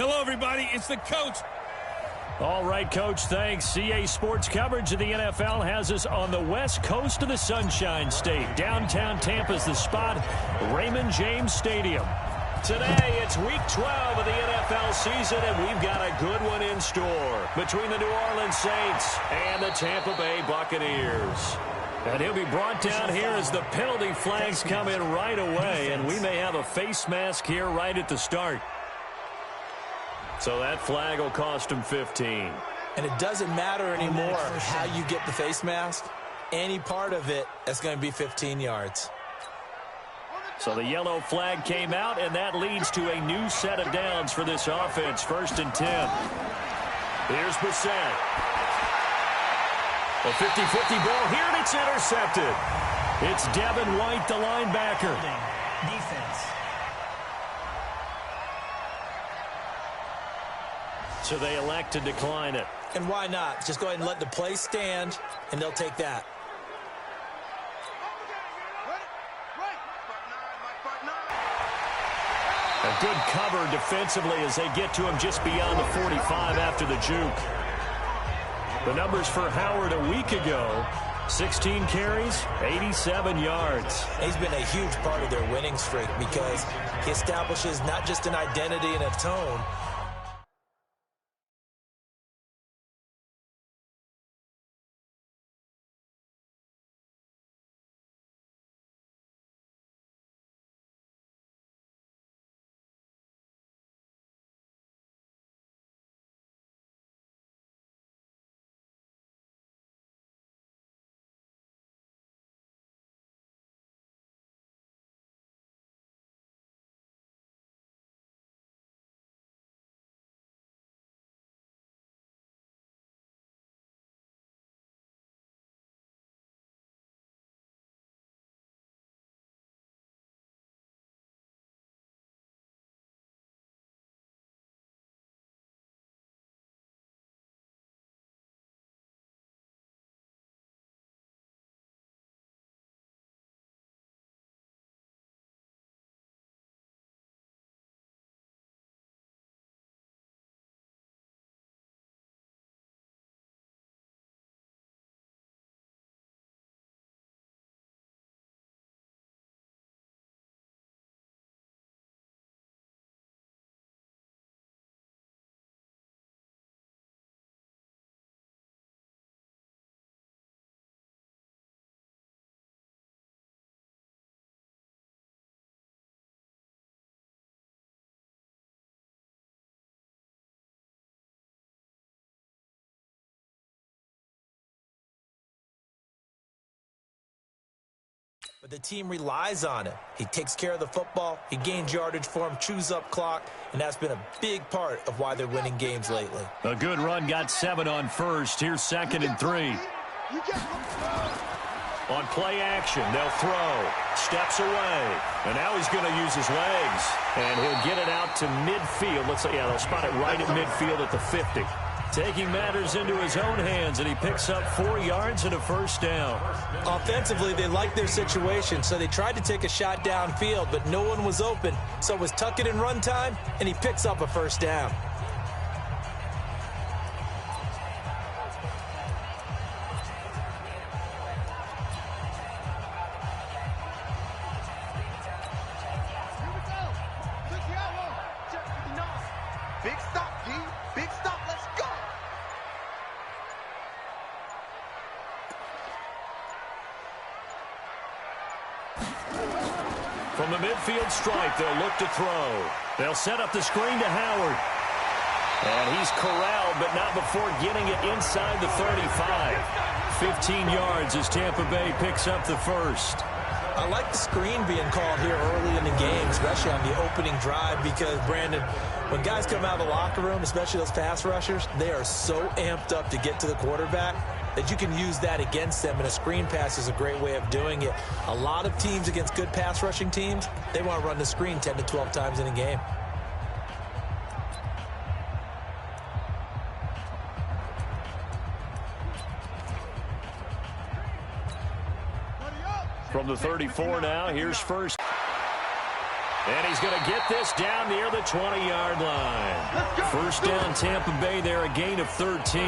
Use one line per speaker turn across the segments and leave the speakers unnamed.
Hello, everybody. It's the coach.
All right, Coach, thanks. CA Sports coverage of the NFL has us on the west coast of the Sunshine State. Downtown Tampa's the spot, Raymond James Stadium. Today, it's Week 12 of the NFL season, and we've got a good one in store between the New Orleans Saints and the Tampa Bay Buccaneers. And he'll be brought down here as the penalty flags come in right away, and we may have a face mask here right at the start. So that flag will cost him 15.
And it doesn't matter anymore how you get the face mask. Any part of it, that's going to be 15 yards.
So the yellow flag came out, and that leads to a new set of downs for this offense. 1st and 10. Here's Brissett. A 50-50 ball here, and it's intercepted. It's Devin White, the linebacker.
Defense.
So they elect to decline it.
And why not? Just go ahead and let the play stand, and they'll take that.
A good cover defensively as they get to him just beyond the 45 after the juke. The numbers for Howard a week ago, 16 carries, 87 yards.
He's been a huge part of their winning streak because he establishes not just an identity and a tone, but the team relies on him. He takes care of the football, he gains yardage for him, chews up clock, and that's been a big part of why they're winning games lately.
A good run, got 7 on first. Here's 2nd and 3. On play action, they'll throw. Steps away. And now he's going to use his legs. And he'll get it out to midfield. Let's say, yeah, they'll spot it right at midfield at the 50. Taking matters into his own hands, and he picks up 4 yards and a first down.
Offensively, they liked their situation, so they tried to take a shot downfield, but no one was open. So it was tuck it in run time, and he picks up a first down.
Big stop, D. Big stop. Let's go.
From the midfield stripe, they'll look to throw. They'll set up the screen to Howard. And he's corralled, but not before getting it inside the 35. 15 yards as Tampa Bay picks up the first.
I like the screen being called here early in the game, especially on the opening drive, because, Brandon, when guys come out of the locker room, especially those pass rushers, they are so amped up to get to the quarterback that you can use that against them, and a screen pass is a great way of doing it. A lot of teams against good pass rushing teams, they want to run the screen 10 to 12 times in a game.
From the 34 now, here's first. And he's going to get this down near the 20-yard line. First down, Tampa Bay there, a gain of 13.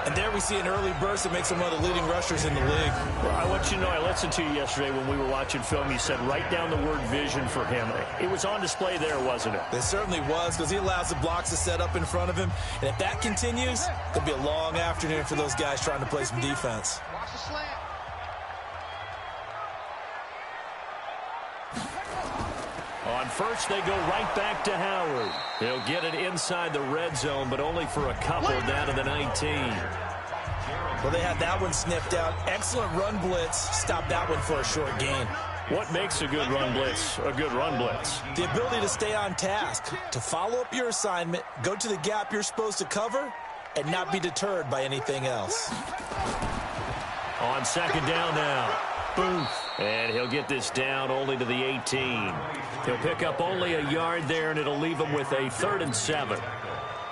And there we see an early burst that makes him one of the leading rushers in the league.
Well, I want you to know, I listened to you yesterday when we were watching film. You said write down the word vision for him. It was on display there, wasn't it?
It certainly was, because he allows the blocks to set up in front of him. And if that continues, it'll be a long afternoon for those guys trying to play some defense.
Watch the slant.
On first, they go right back to Howard. He'll get it inside the red zone, but only for a couple down to the 19.
Well, they had that one sniffed out. Excellent run blitz. Stop that one for a short gain.
What makes a good run blitz a good run blitz?
The ability to stay on task, to follow up your assignment, go to the gap you're supposed to cover, and not be deterred by anything else.
On second down now. Boom. And he'll get this down only to the 18. He'll pick up only a yard there, and it'll leave him with a 3rd and 7.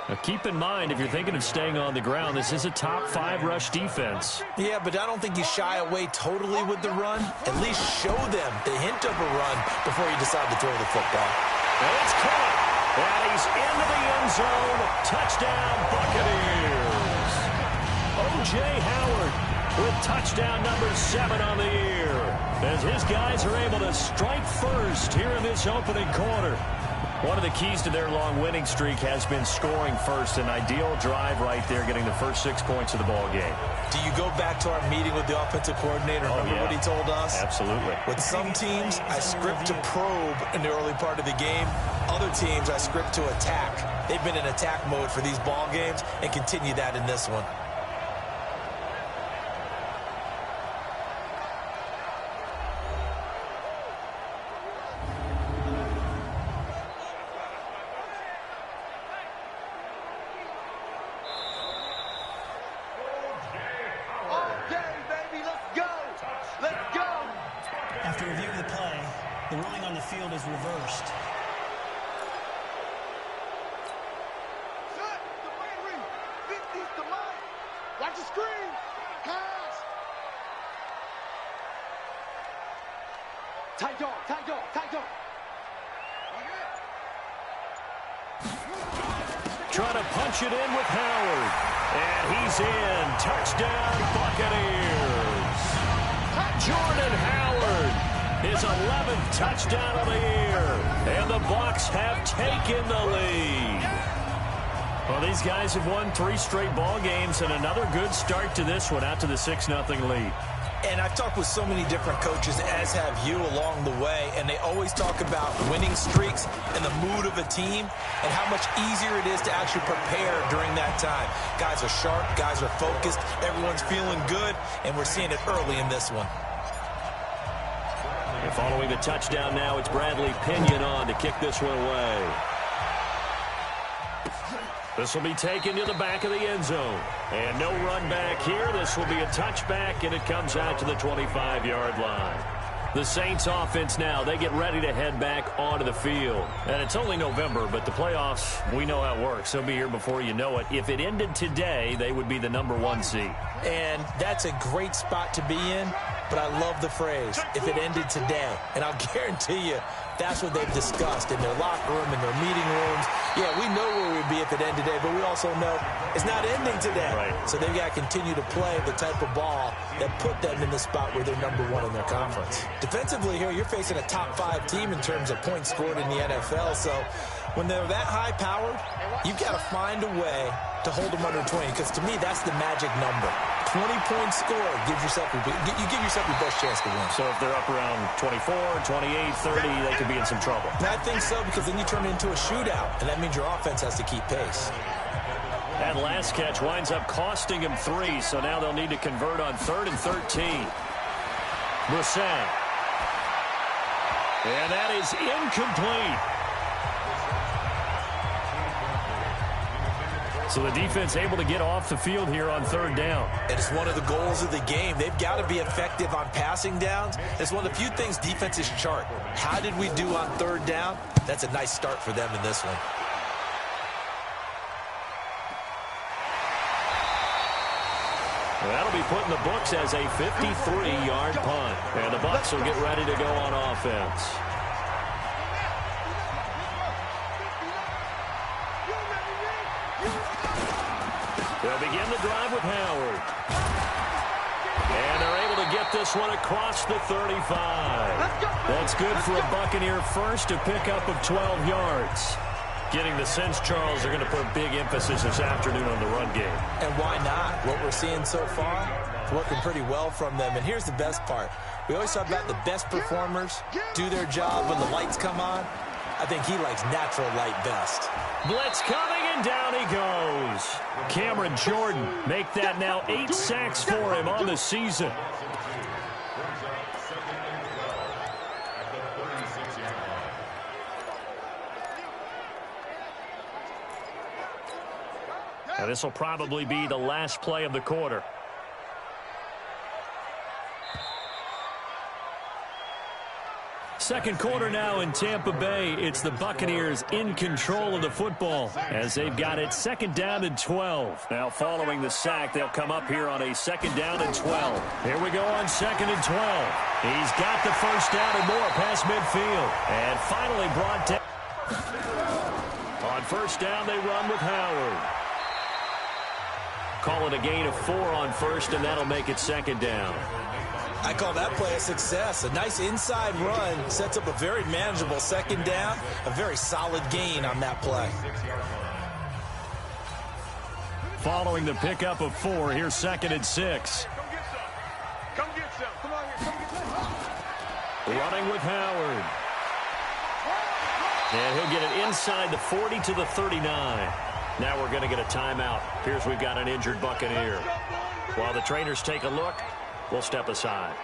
Now, keep in mind, if you're thinking of staying on the ground, this is a top 5 rush defense.
Yeah, but I don't think you shy away totally with the run. At least show them the hint of a run before you decide to throw the football.
And it's caught. And he's into the end zone. Touchdown, Buccaneers. O.J. Howard with touchdown number 7 on the year, as his guys are able to strike first here in this opening quarter. One of the keys to their long winning streak has been scoring first. An ideal drive right there, getting the first 6 points of the ball game.
Do you go back to our meeting with the offensive coordinator? Remember what he told us?
Absolutely.
With some teams, I script to probe in the early part of the game. Other teams, I script to attack. They've been in attack mode for these ball games and continue that in this one.
After reviewing the play, the ruling on the field is reversed.
Watch the screen. Pass. Tight dog, tight dog, tight dog.
Trying to punch it in with Howard. And he's in. Touchdown, Buccaneers. Jordan Howard, his 11th touchdown of the year. And the Bucs have taken the lead. Well, these guys have won 3 straight ball games, and another good start to this one, out to the 6-0 lead.
And I've talked with so many different coaches, as have you, along the way, and they always talk about winning streaks and the mood of a team and how much easier it is to actually prepare during that time. Guys are sharp, guys are focused, everyone's feeling good, and we're seeing it early in this one.
And following the touchdown now, it's Bradley Pinion on to kick this one away. This will be taken to the back of the end zone. And no run back here. This will be a touchback, and it comes out to the 25-yard line. The Saints offense now, they get ready to head back onto the field. And it's only November, but the playoffs, we know how it works. They'll be here before you know it. If it ended today, they would be the #1 seed.
And that's a great spot to be in, but I love the phrase, if it ended today. And I'll guarantee you, that's what they've discussed in their locker room, in their meeting rooms. Yeah, we know where we'd be if it ended today, but we also know it's not ending today.
Right.
So they've got to continue to play the type of ball that put them in the spot where they're #1 in their conference. Defensively here, you're facing a top 5 team in terms of points scored in the NFL. So when they're that high-powered, you've got to find a way to hold them under 20, because to me, that's the magic number. 20 points scored gives yourself you give yourself your best chance to win.
So if they're up around 24, 28, 30, they could be in some trouble.
And I think so, because then you turn it into a shootout, and that means your offense has to keep pace.
That last catch winds up costing him 3, so now they'll need to convert on 3rd and 13. Brissett. And that is incomplete. So the defense able to get off the field here on 3rd down.
And it's one of the goals of the game. They've got to be effective on passing downs. It's one of the few things defenses chart. How did we do on 3rd down? That's a nice start for them in this one.
That'll be put in the books as a 53-yard punt. And the Bucs will get ready to go on offense. They'll begin the drive with Howard. And they're able to get this one across the 35. That's good for a Buccaneer first, a pickup of 12 yards. Getting the sense, Charles, they're going to put big emphasis this afternoon on the run game.
And why not? What we're seeing so far, it's working pretty well from them. And here's the best part. We always talk about the best performers do their job when the lights come on. I think he likes natural light best.
Blitz coming, and down he goes. Cameron Jordan make that now 8 sacks for him on the season. Now this will probably be the last play of the quarter. Second quarter now in Tampa Bay. It's the Buccaneers in control of the football as they've got it second down and 12. Now following the sack, they'll come up here on a second down and 12. Here we go on second and 12. He's got the first down and more past midfield. And finally brought down. On first down, they run with Howard. Call it a gain of 4 on first, and that'll make it second down.
I call that play a success. A nice inside run sets up a very manageable second down. A very solid gain on that play.
Following the pickup of 4, here's second and 6.
Come get some. Come on here. Come get some.
Running with Howard. And he'll get it inside the 40 to the 39. Now we're going to get a timeout. Appears we've got an injured Buccaneer. While the trainers take a look, we'll step aside.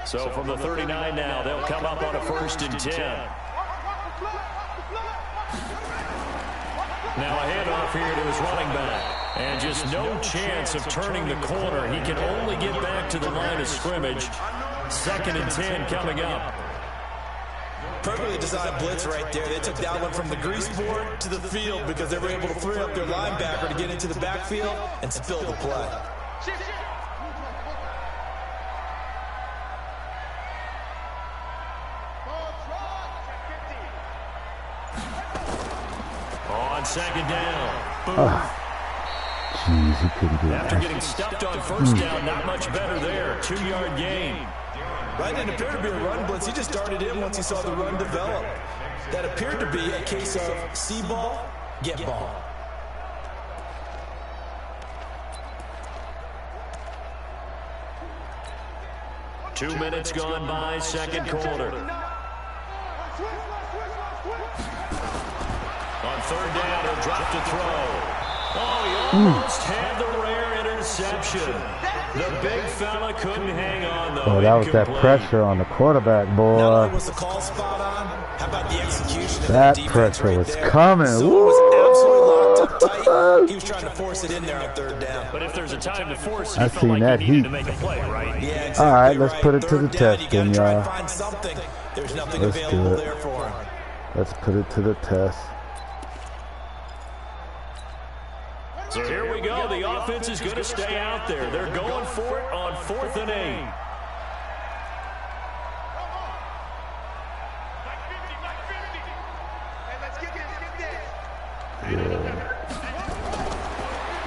So from the 39 now, they'll come up on a first and 10. Now a handoff here to his running back. And just no chance of turning the corner. He can only get back to the line of scrimmage. Second and 10 coming up.
Perfectly designed blitz right there. They took that one from the grease board to the field because they were able to free up their linebacker to get into the backfield and spill the play.
On second down.
Jeez, he couldn't do it.
After getting stuffed on first down, not much better there. 2-yard gain.
Right, didn't appear to be a run blitz. He just darted in once he saw the run develop. That appeared to be a case of see ball, get ball.
Two minutes gone by, second quarter. On third down, he'll drop to throw. Oh, he almost had the rare interception. The big fella couldn't hang on, though.
Oh, that was that pressure on the quarterback, boy.
Not only was the call spot on, how about the execution of
that
defense
pressure
right
was
there?
coming.
So it was absolutely locked up tight. He was trying to force it in there on third down.
But if there's a time to force it,
I
he felt
seen
like
that
he needed
heat.
to make a play, right?
Yeah, exactly.
All right, let's
right.
put it to
Third
the
down,
test,
you
then,
gotta try and
y'all.
find something. There's nothing
Let's do
available
it.
there for him.
Let's put it to the test.
So here we go. The offense is going to stay out there. They're going for it on 4th and 8.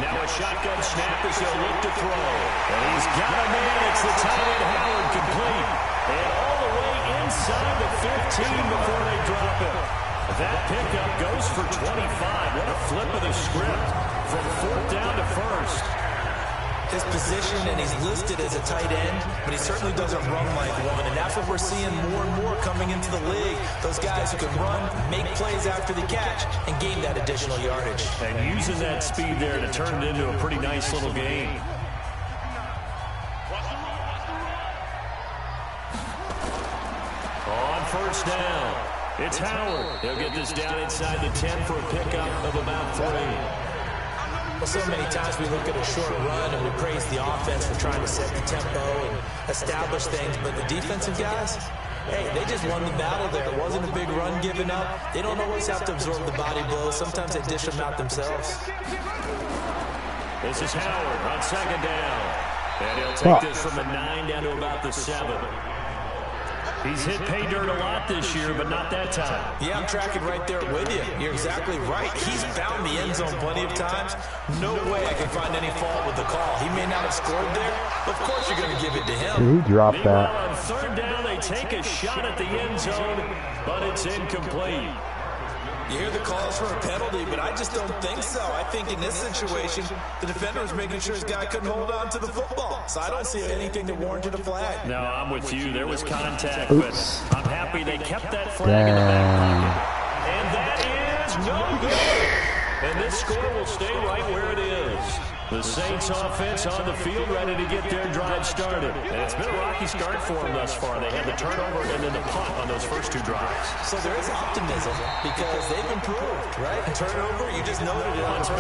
Now a shotgun snap as he'll look to throw. And he's got a man. It's the tight end Howard complete. And all the way inside the 15 before they drop it. That pickup goes for 25. What a flip of the script from 4th down to 1st.
His position, and he's listed as a tight end, but he certainly doesn't run like one, and that's what we're seeing more and more coming into the league. Those guys who can run, make plays after the catch, and gain that additional yardage.
And using that speed there to turn it into a pretty nice little game. On first down, it's Howard. He'll get this down inside the 10 for a pickup of about 3.
So many times we look at a short run and we praise the offense for trying to set the tempo and establish things, but the defensive guys, hey, they just won the battle there. It wasn't a big run given up. They don't always have to absorb the body blows. Sometimes they dish them out themselves.
This is Howard on second down. And he'll take this from the 9 down to about the 7. He's hit pay dirt a lot this year, but not that time.
Yeah, I'm tracking right there with you. You're exactly right. He's found the end zone plenty of times. No way I can find any fault with the call. He may not have scored there, but of course you're going to give it to him.
He dropped that.
On third down, they take a shot at the end zone, but it's incomplete.
You hear the calls for a penalty, but I just don't think so. I think in this situation, the defender was making sure his guy couldn't hold on to the football. So I don't see anything that warranted a flag.
No, I'm with you. There was contact, but I'm happy they kept that flag in the back pocket. And that is no good. And this score will stay right where it is. The Saints offense on the field ready to get their drive started. And it's been a rocky start for them thus far. They had the turnover and then the punt on those first 2 drives.
So there is optimism because they've improved, right? Turnover, you just noted it.
Punt's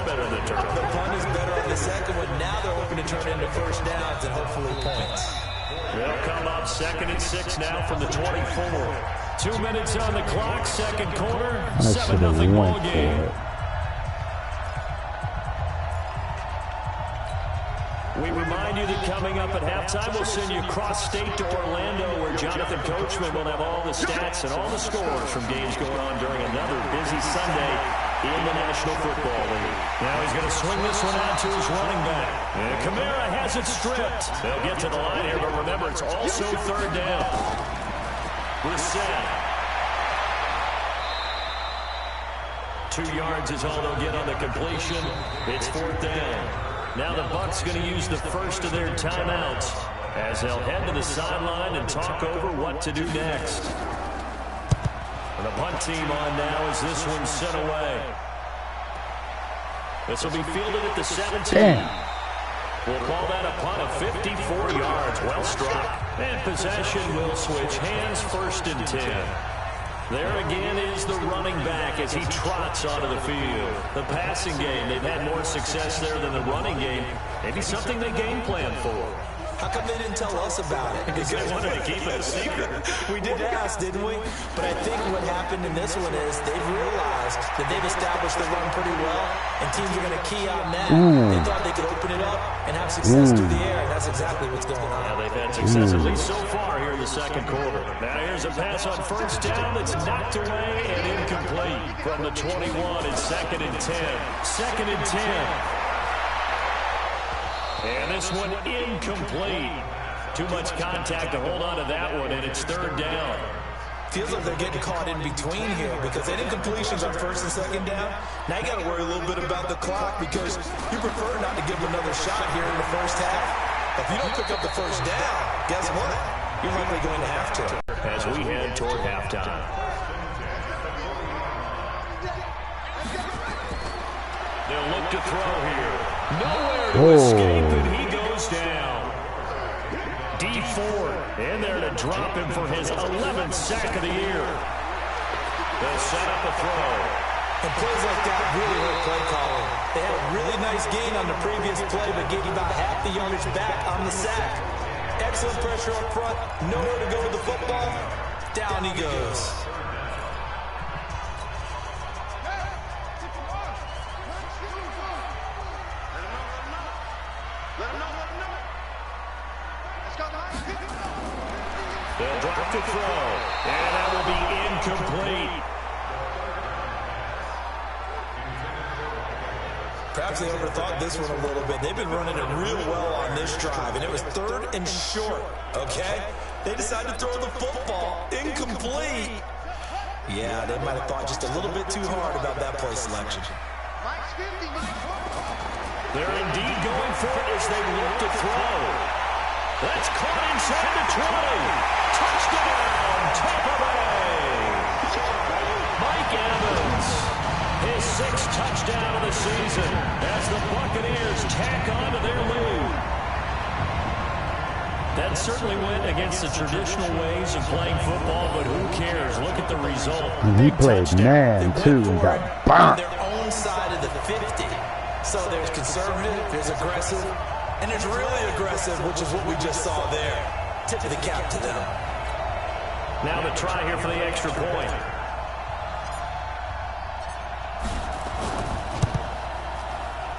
better than turnover.
The punt is better on the second one. Now they're hoping to turn it into first downs and hopefully points.
They'll come up 2nd and 6 now from the 24. 2 minutes on the clock, second quarter, 7-0 ball game. We remind you that coming up at halftime, we'll send you cross-state to Orlando, where Jonathan Coachman will have all the stats and all the scores from games going on during another busy Sunday in the National Football League. Now he's going to swing this one out to his running back. And Kamara has it stripped. They'll get to the line here, but remember, it's also third down. Brissett. 2 yards is all they'll get on the completion. It's fourth down. Now the Bucs going to use the first of their timeouts as they'll head to the sideline and talk over what to do next. And the punt team on now as this one's sent away. This will be fielded at the 17. We'll call that a punt of 54 yards. Well struck. And possession will switch hands, 1st and 10. There again is the running back as he trots onto the field. The passing game, they've had more success there than the running game. Maybe something they game plan for.
How come they didn't tell us about it?
Because they wanted to keep it a secret.
We did ask, didn't we? But I think what happened in this one is they've realized that they've established the run pretty well, and teams are going to key on that. They thought they could open it up and have success through the air, and that's exactly what's going on.
Yeah, they've had success at least so far here in the second quarter. Now here's a pass on first down that's knocked away and incomplete from the 21. It's 2nd and 10. 2nd and 10. And this one incomplete. Too much contact to hold on to that one, and it's third down.
Feels like they're getting caught in between here because any incompletions on 1st and 2nd down, now you got to worry a little bit about the clock because you prefer not to give them another shot here in the first half. If you don't pick up the first down, guess what? You're likely going to have to.
As we head toward halftime. They'll look to throw here. Nowhere to escape, and he goes down. D Ford in there to drop him for his 11th sack of the year. They'll set up a throw.
And plays like that really hurt play calling. They had a really nice gain on the previous play, but gave about half the yardage back on the sack. Excellent pressure up front. Nowhere to go with the football. Down he goes.
They'll drop to throw, and that will be incomplete.
Perhaps they overthought this one a little bit. They've been running it real well on this drive, and it was 3rd and short, okay? They decided to throw the football. Incomplete. Yeah, they might have thought just a little bit too hard about that play selection.
They're indeed going for it as they look to throw. That's caught inside the 20. Touchdown, Tampa Bay. Mike Evans, his 6th touchdown of the season as the Buccaneers tack on to their lead. That certainly went against the traditional ways of playing football, but who cares? Look at the result.
And he played man, too, and got bombed.
On their own side of the 50. So there's conservative, there's aggressive, and there's really aggressive, which is what we just saw there. Tip of the cap to them.
Now the try here for the extra point.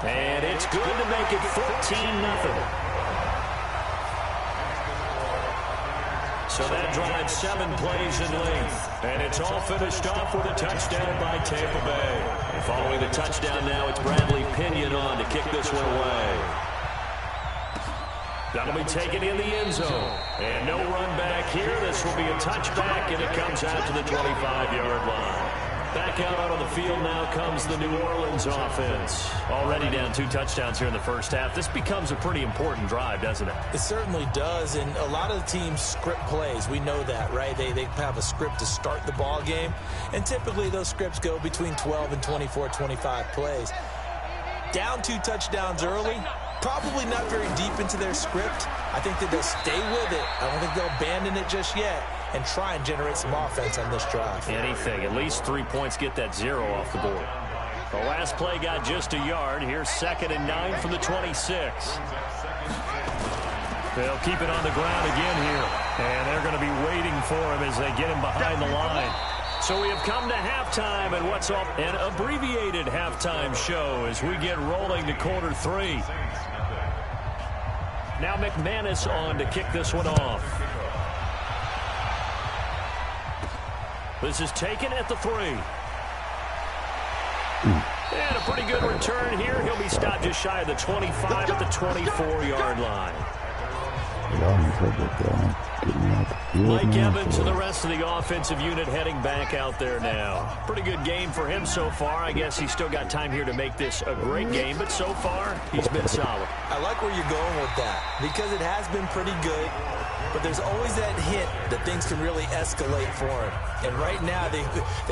And it's good to make it 14-0. So that drives 7 plays in length. And it's all finished off with a touchdown by Tampa Bay. And following the touchdown now, it's Bradley Pinion on to kick this one away. That'll be taken in the end zone. And no run back here. This will be a touchback, and it comes out to the 25-yard line. Back out onto the field now comes the New Orleans offense. Already down 2 touchdowns here in the first half. This becomes a pretty important drive, doesn't it?
It certainly does, and a lot of the teams script plays. We know that, right? They have a script to start the ball game, and typically those scripts go between 12 and 24, 25 plays. Down 2 touchdowns early, probably not very deep into their script. I think that they'll stay with it. I don't think they'll abandon it just yet and try and generate some offense on this drive.
Anything. At least 3 points, get that 0 off the board. The last play got just a yard. Here's 2nd and 9 from the 26. They'll keep it on the ground again here. And they're going to be waiting for him as they get him behind the line. So we have come to halftime, and what's up? An abbreviated halftime show as we get rolling to quarter 3. Now McManus on to kick this one off. This is taken at the 3. And a pretty good return here. He'll be stopped just shy of the 25 at the 24-yard line. Mike Evans and the rest of the offensive unit heading back out there now. Pretty good game for him so far. I guess he's still got time here to make this a great game, but so far he's been solid.
I like where you're going with that because it has been pretty good, but there's always that hint that things can really escalate for him. And right now they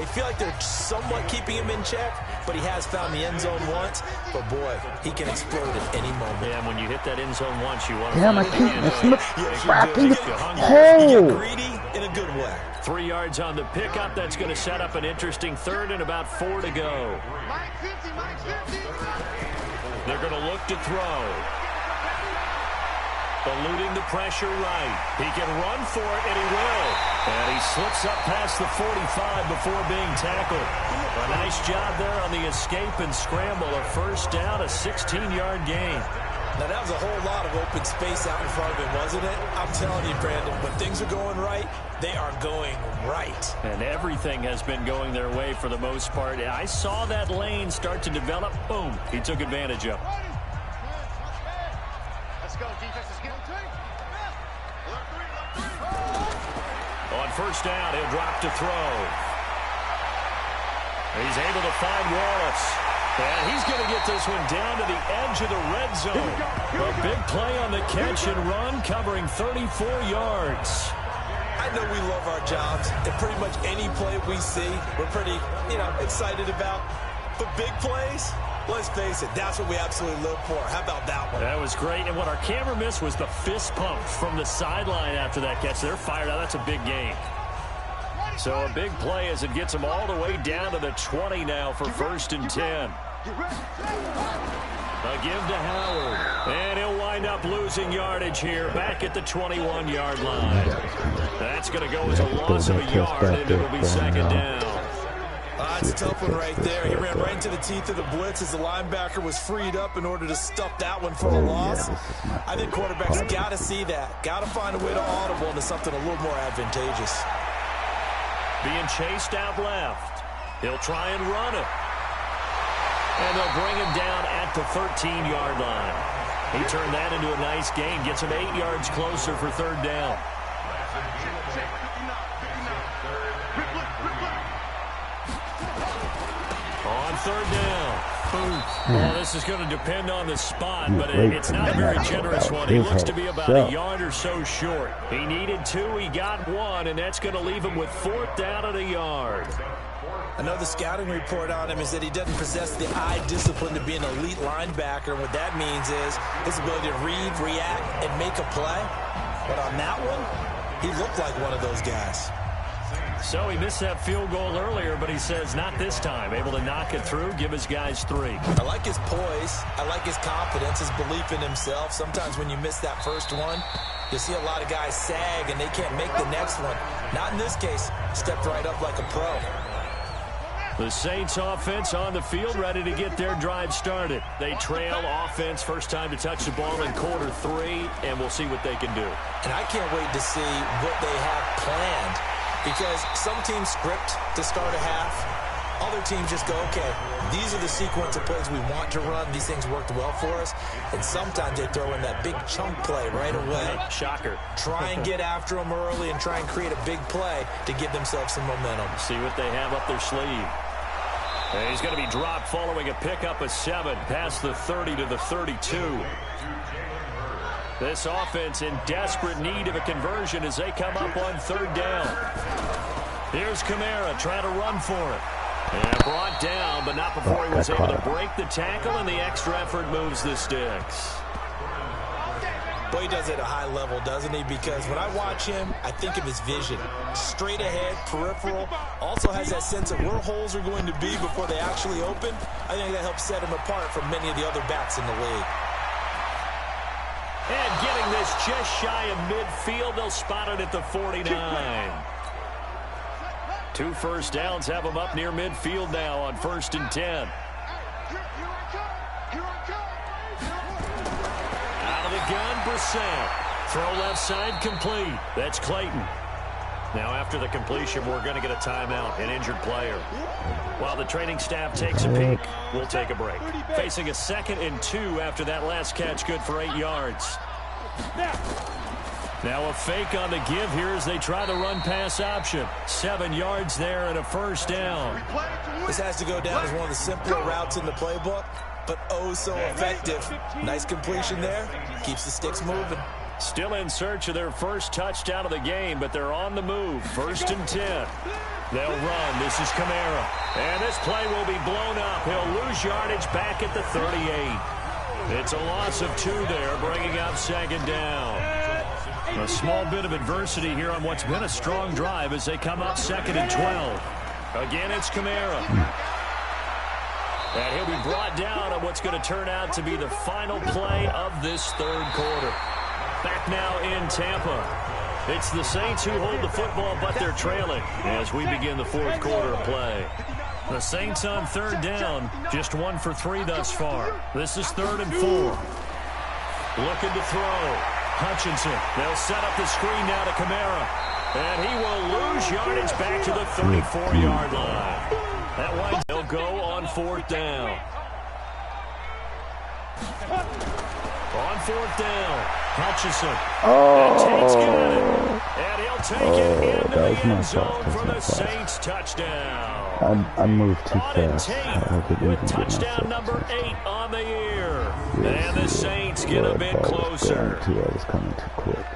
feel like they're somewhat keeping him in check, but he has found the end zone once. But boy, he can explode at any moment.
Yeah, and when you hit that end zone once, you want to
damn, I can't. It's in the fracking
hole. You get greedy in a good way.
3 yards on the pickup. That's going to set up an interesting 3rd and about 4 to go. They're going to look to throw. Eluding the pressure right. He can run for it, and he will. And he slips up past the 45 before being tackled. A nice job there on the escape and scramble. A 1st down, a 16-yard gain.
Now, that was a whole lot of open space out in front of him, wasn't it? I'm telling you, Brandon, when things are going right, they are going right.
And everything has been going their way for the most part. I saw that lane start to develop. Boom. He took advantage of it.
Let's go, defense. Let's get
On 1st down, he'll drop to throw. He's able to find Wallace. And he's going to get this one down to the edge of the red zone. A big play on the catch and run, covering 34 yards.
I know we love our jobs, and pretty much any play we see, we're pretty, excited about. But big plays, let's face it, that's what we absolutely live for. How about that one?
That was great. And what our camera missed was the fist pump from the sideline after that catch. They're fired out. That's a big game. So a big play as it gets them all the way down to the 20 now for 1st and 10. A give to Howard. And he'll wind up losing yardage here back at the 21-yard line. That's going to go as a loss of a yard, and it'll be 2nd down.
That's a tough one right there. He ran right into the teeth of the blitz as the linebacker was freed up in order to stuff that one for the loss. I think quarterbacks got to see that. Got to find a way to audible into something a little more advantageous.
Being chased out left. He'll try and run it. And they'll bring him down at the 13-yard line. He turned that into a nice gain. Gets him 8 yards closer for 3rd down. On 3rd down. Well, this is going to depend on the spot, but it's not a very generous one. He looks to be about a yard or so short. He needed 2. He got 1, and that's going to leave him with 4th down at a yard.
I know the scouting report on him is that he doesn't possess the eye discipline to be an elite linebacker, and what that means is his ability to read, react, and make a play. But on that one, he looked like one of those guys.
So he missed that field goal earlier, but he says not this time. Able to knock it through, give his guys 3.
I like his poise. I like his confidence, his belief in himself. Sometimes when you miss that first one, you see a lot of guys sag and they can't make the next one. Not in this case. Stepped right up like a pro.
The Saints offense on the field, ready to get their drive started. They trail offense, first time to touch the ball in quarter 3, and we'll see what they can do.
And I can't wait to see what they have planned, because some teams script to start a half. Other teams just go, okay, these are the sequence of plays we want to run. These things worked well for us. And sometimes they throw in that big chunk play right away.
Shocker.
Try and get after them early and try and create a big play to give themselves some momentum.
See what they have up their sleeve. And he's going to be dropped following a pickup of 7 past the 30 to the 32. This offense in desperate need of a conversion as they come up on 3rd down. Here's Kamara trying to run for it. And brought down, but not before he was able to break the tackle, and the extra effort moves the sticks.
Boy, he does it at a high level, doesn't he? Because when I watch him, I think of his vision. Straight ahead, peripheral. Also has that sense of where holes are going to be before they actually open. I think that helps set him apart from many of the other backs in the league.
And getting this just shy of midfield, they'll spot it at the 49. 2 first downs have them up near midfield now on 1st and 10. Out of the gun, Brissett. Throw left side complete. That's Clayton. Now after the completion, we're going to get a timeout, an injured player. While the training staff takes a peek, we'll take a break. Facing a 2nd and 2 after that last catch, good for 8 yards. Now a fake on the give here as they try the run-pass option. 7 yards there and a first down.
This has to go down as one of the simpler routes in the playbook, but oh so effective. Nice completion there. Keeps the sticks moving.
Still in search of their first touchdown of the game, but they're on the move. 1st and 10. They'll run. This is Kamara. And this play will be blown up. He'll lose yardage back at the 38. It's a loss of 2 there, bringing up 2nd down. A small bit of adversity here on what's been a strong drive as they come up 2nd and 12. Again, it's Kamara. And he'll be brought down on what's going to turn out to be the final play of this 3rd quarter. Back now in Tampa. It's the Saints who hold the football, but they're trailing as we begin the 4th quarter of play. The Saints on 3rd down, just 1 for 3 thus far. This is 3rd and 4. Looking to throw. Hutchinson. They'll set up the screen now to Kamara. And he will lose yardage back to the 34-yard line. That one, they'll go on 4th down. On 4th down, Hutchinson. And Tate's got it. And he'll take it into the end zone for the Saints touchdown.
I moved too fast.
With touchdown number 8 on the year. And the Saints get a bit closer.
I was coming too quick.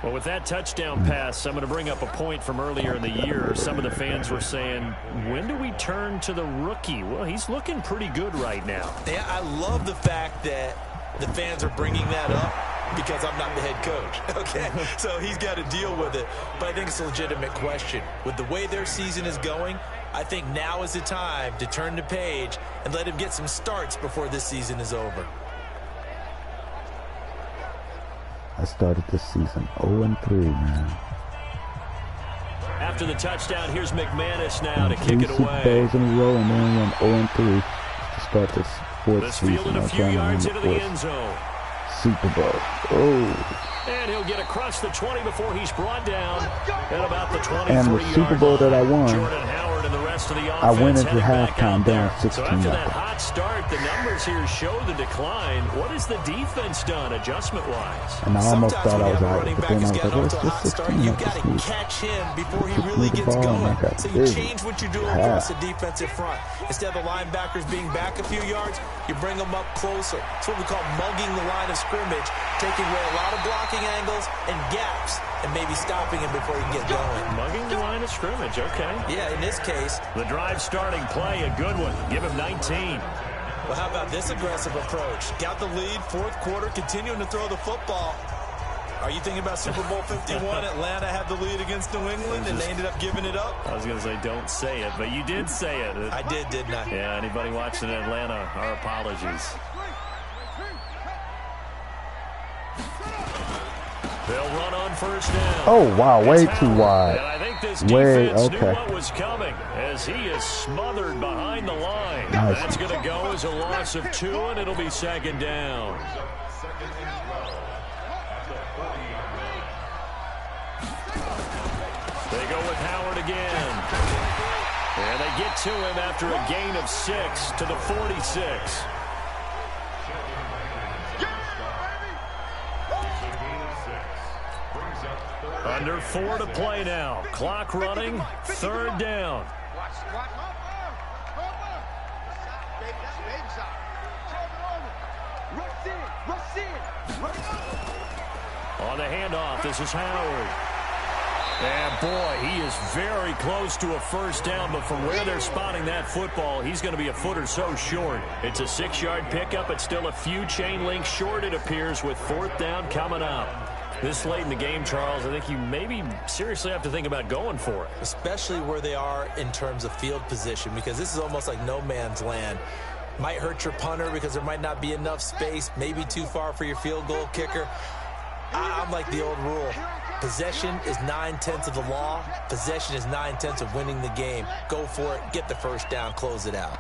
Well, with that touchdown pass, I'm going to bring up a point from earlier in the year. Some of the fans were saying, when do we turn to the rookie? Well, he's looking pretty good right now.
Yeah, I love the fact that the fans are bringing that up because I'm not the head coach, okay? So he's got to deal with it. But I think it's a legitimate question. With the way their season is going, I think now is the time to turn the page and let him get some starts before this season is over.
I started this season 0-3, man.
After the touchdown, here's McManus now to kick it away. 3
Super Bowls in a row and then went 0-3 to start this 4th season.
This fielded a few yards into the end zone.
Super Bowl. Oh.
And he'll get across the 20 before he's brought down at about the 23-yard line.
And the Super Bowl that I won,
Jordan Howard and the rest of the offense
I went into halftime down 16-0.
So after that hot start, the numbers here show the decline. What has the defense done adjustment-wise?
And I almost thought I was out,
running
but
back
then I
has
was like,
gotten
well,
off to a hot
it's
start.
just 16
You've got to
this week.
catch him before he
Just
really
move the
gets
ball, and I
going.
got
So you
busy.
change what you're doing across the defensive front. Instead of the linebackers being back a few yards, you bring them up closer. It's what we call mugging the line of scrimmage, taking away a lot of blocking angles and gaps, and maybe stopping him before he can get going.
Mugging the line of scrimmage, okay.
Yeah, in this case.
The drive starting play, a good one. Give him 19.
Well, how about this aggressive approach? Got the lead, 4th quarter, continuing to throw the football. Are you thinking about Super Bowl 51? Atlanta had the lead against New England, and they ended up giving it up?
I was going to say don't say it, but you did say it.
I did, didn't I?
Yeah, anybody watching in Atlanta, our apologies. They'll run on first down.
Oh, wow, way too wide.
And I think this defense knew what was coming as he is smothered behind the line.
Nice.
That's going to go as a loss of 2, and it'll be second down. They go with Howard again. And they get to him after a gain of 6 to the 46. Under 4 to play now. Clock running. 3rd down. On the handoff, this is Howard. And boy, he is very close to a first down, but from where they're spotting that football, he's going to be a foot or so short. It's a 6-yard pickup. It's still a few chain links short, it appears, with 4th down coming up. This late in the game, Charles, I think you maybe seriously have to think about going for it.
Especially where they are in terms of field position, because this is almost like no man's land. Might hurt your punter because there might not be enough space, maybe too far for your field goal kicker. I'm like the old rule. Possession is 9/10 of the law. Possession is 9/10 of winning the game. Go for it. Get the first down. Close it out.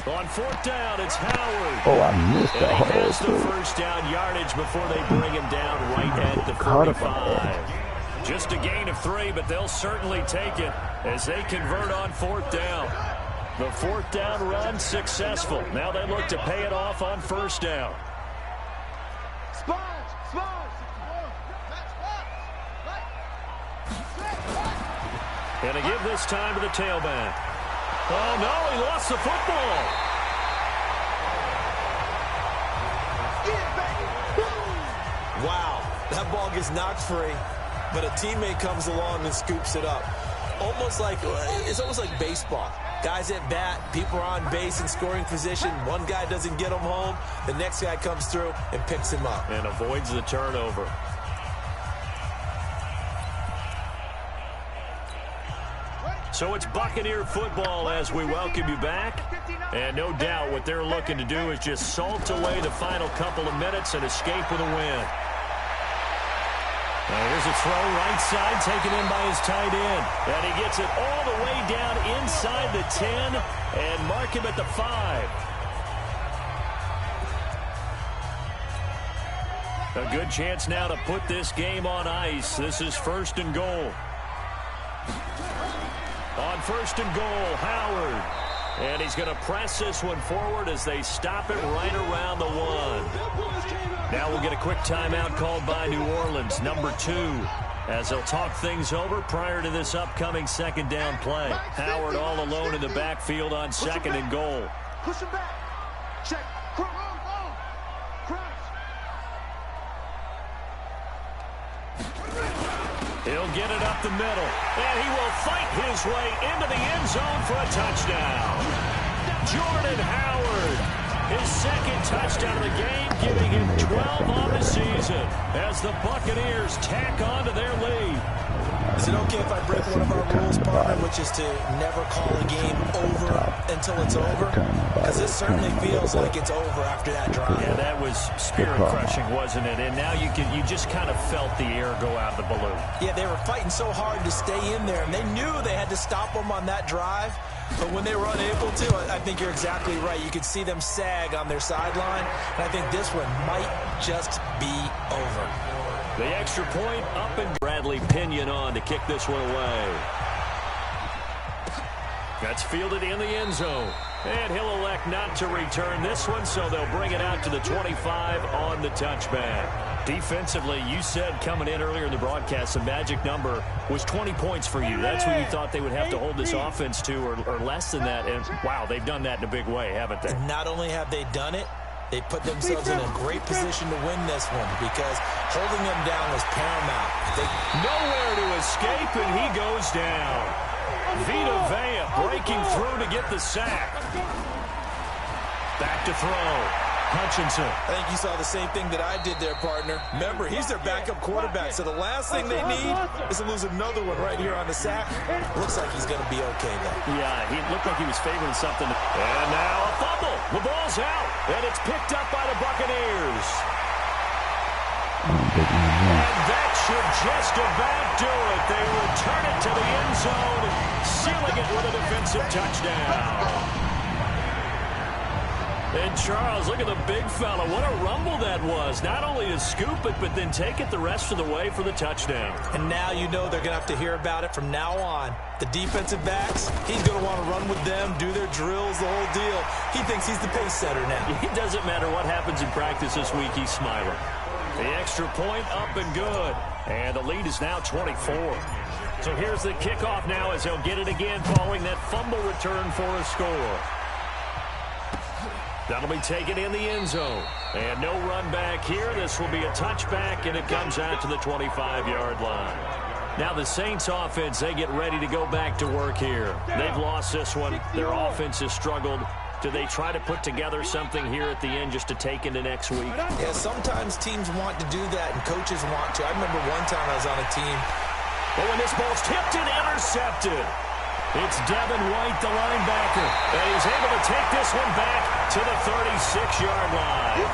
On 4th down, it's Howard.
Oh, I missed that.
And he has the first down yardage before they bring him down right at the 45. Just a gain of 3, but they'll certainly take it as they convert on 4th down. The 4th down run successful. Now they look to pay it off on 1st down. And to give this time to the tailback. Oh, no, he lost the football.
Wow, that ball gets knocked free, but a teammate comes along and scoops it up. It's almost like baseball. Guys at bat, people are on base in scoring position. One guy doesn't get him home. The next guy comes through and picks him up.
And avoids the turnover. So it's Buccaneer football as we welcome you back. And no doubt what they're looking to do is just salt away the final couple of minutes and escape with a win. Now here's a throw right side taken in by his tight end. And he gets it all the way down inside the 10 and mark him at the 5. A good chance now to put this game on ice. This is 1st and goal. On 1st and goal, Howard. And he's going to press this one forward as they stop it right around the 1. Now we'll get a quick timeout called by New Orleans, number 2, as they'll talk things over prior to this upcoming 2nd down play. Howard all alone in the backfield on 2nd and goal.
Push him back. Check.
He'll get it up the middle, and he will fight his way into the end zone for a touchdown. Jordan Howard, his 2nd touchdown of the game, giving him 12 on the season as the Buccaneers tack on to their lead.
Is it okay if I break one of our rules, partner, which is to never call a game over until it's over? Because this certainly feels like it's over after that drive.
Yeah, that was spirit-crushing, wasn't it? And now you just kind of felt the air go out of the balloon.
Yeah, they were fighting so hard to stay in there, and they knew they had to stop them on that drive. But when they were unable to, I think you're exactly right. You could see them sag on their sideline, and I think this one might just be over.
The extra point up, and Bradley Pinion on to kick this one away. That's fielded in the end zone. And he'll elect not to return this one, so they'll bring it out to the 25 on the touchback. Defensively, you said coming in earlier in the broadcast, the magic number was 20 points for you. That's what you thought they would have to hold this offense to, or less than that. And, wow, they've done that in a big way, haven't they?
Not only have they done it, they put themselves in a great position to win this one because holding them down was paramount.
Nowhere to escape, and he goes down. Vita Vea breaking through to get the sack. Back to throw. Hutchinson.
I think you saw the same thing that I did there, partner. Remember, he's their backup quarterback, so the last thing they need is to lose another one right here on the sack. Looks like he's going to be okay, though.
Yeah, he looked like he was favoring something. And now a fumble. The ball's out, and it's picked up by the Buccaneers. And that should just about do it. They return it to the end zone, sealing it with a defensive touchdown. And Charles, look at the big fella. What a rumble that was. Not only to scoop it, but then take it the rest of the way for the touchdown.
And now you know they're going to have to hear about it from now on. The defensive backs, he's going to want to run with them, do their drills, the whole deal. He thinks he's the pace setter now.
It doesn't matter what happens in practice this week, he's smiling. The extra point up and good. And the lead is now 24. So here's the kickoff now as he'll get it again following that fumble return for a score. That'll be taken in the end zone. And no run back here. This will be a touchback, and it comes out to the 25-yard line. Now the Saints offense, they get ready to go back to work here. They've lost this one. Their offense has struggled. Do they try to put together something here at the end just to take into next week?
Yeah, sometimes teams want to do that, and coaches want to. I remember one time I was on a team.
Oh, and this ball's tipped and intercepted. It's Devin White, the linebacker, and he's able to take this one back to the 36-yard line.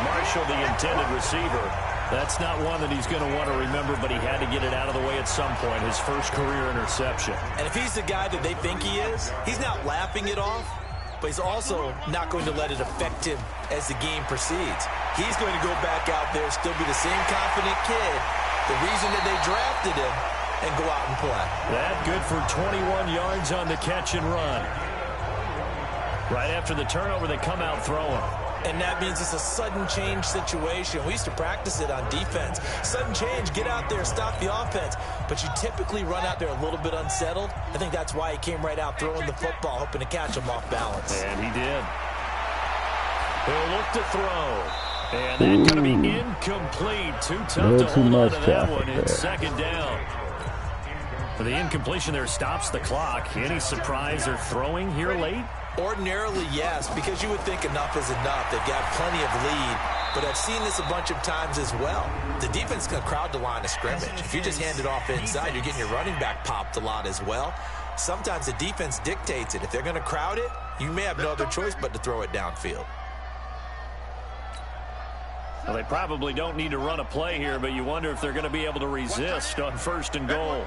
Marshall, the intended receiver. That's not one that he's going to want to remember, but he had to get it out of the way at some point, his first career interception.
And if he's the guy that they think he is, he's not laughing it off, but he's also not going to let it affect him as the game proceeds. He's going to go back out there, still be the same confident kid, the reason that they drafted him, and go out and play.
That good for 21 yards on the catch and run. Right after the turnover, they come out throwing.
And that means it's a sudden change situation. We used to practice it on defense. Sudden change, get out there, stop the offense. But you typically run out there a little bit unsettled. I think that's why he came right out throwing the football, hoping to catch him off balance.
And he did. He'll look to throw. And that's going to be incomplete. Too tough to hold on to that one. It's second down. For the incompletion there stops the clock. Any surprise they're throwing here late?
Ordinarily, yes, because you would think enough is enough. They've got plenty of lead, but I've seen this a bunch of times as well. The defense is going to crowd the line of scrimmage. If you just hand it off inside, you're getting your running back popped a lot as well. Sometimes the defense dictates it. If they're going to crowd it, you may have no other choice but to throw it downfield.
Well, they probably don't need to run a play here, but you wonder if they're going to be able to resist on first and goal.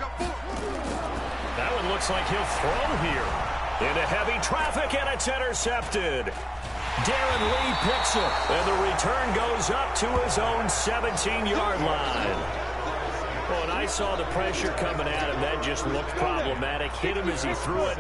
That one looks like he'll throw here. Into heavy traffic, and it's intercepted. Darren Lee picks it, and the return goes up to his own 17-yard line. Well, and I saw the pressure coming at him. That just looked problematic. Hit him as he threw it,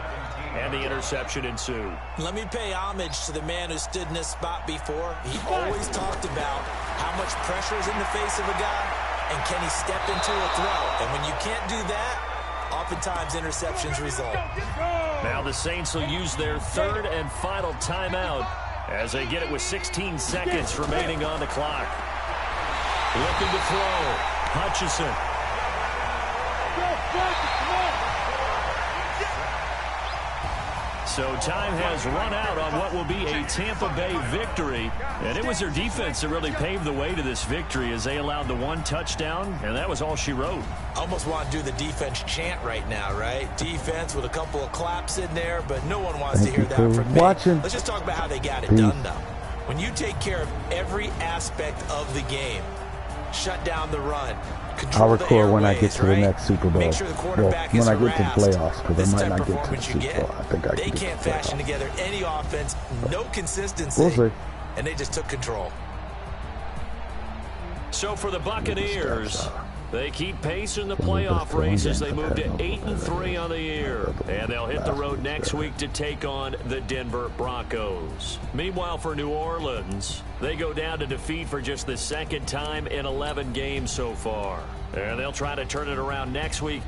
and the interception ensued.
Let me pay homage to the man who stood in this spot before. He always talked about how much pressure is in the face of a guy, and can he step into a throw. And when you can't do that, oftentimes interceptions result.
Now the Saints will use their third and final timeout as they get it with 16 seconds remaining on the clock. Looking to throw. Hutchinson. So time has run out on what will be a Tampa Bay victory. And it was their defense that really paved the way to this victory as they allowed the one touchdown, and that was all she wrote.
I almost want to do the defense chant right now, right? Defense with a couple of claps in there, but no one wants to hear that from me. Let's just talk about how they got it done, though. When you take care of every aspect of the game, shut down the run,
I'll record when I get to the next Super Bowl.
Make sure the quarterback
when
is
I get to the
harassed.
playoffs, because I might not get to the
This type
Super
of
Bowl. I think I
They
can get
can't
to the
fashion
playoffs.
together any offense, no consistency,
We'll see.
and they just took control.
So for the Buccaneers, they keep pace in the playoff race as they move to 8-3 on the year. And they'll hit the road next week to take on the Denver Broncos. Meanwhile, for New Orleans, they go down to defeat for just the second time in 11 games so far. And they'll try to turn it around next week